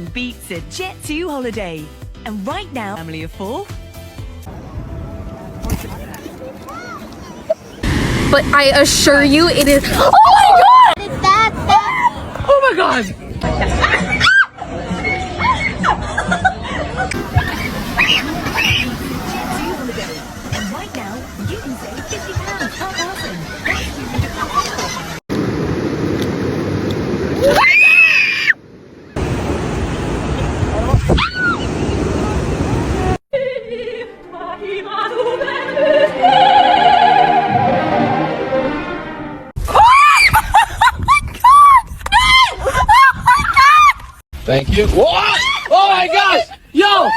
Beats a Jet 2 holiday. And right now, family of 4. But I assure you it is. Oh my god! Oh my god! And right now, you can save £50 per person. Thank you. What? Oh my gosh! Yo!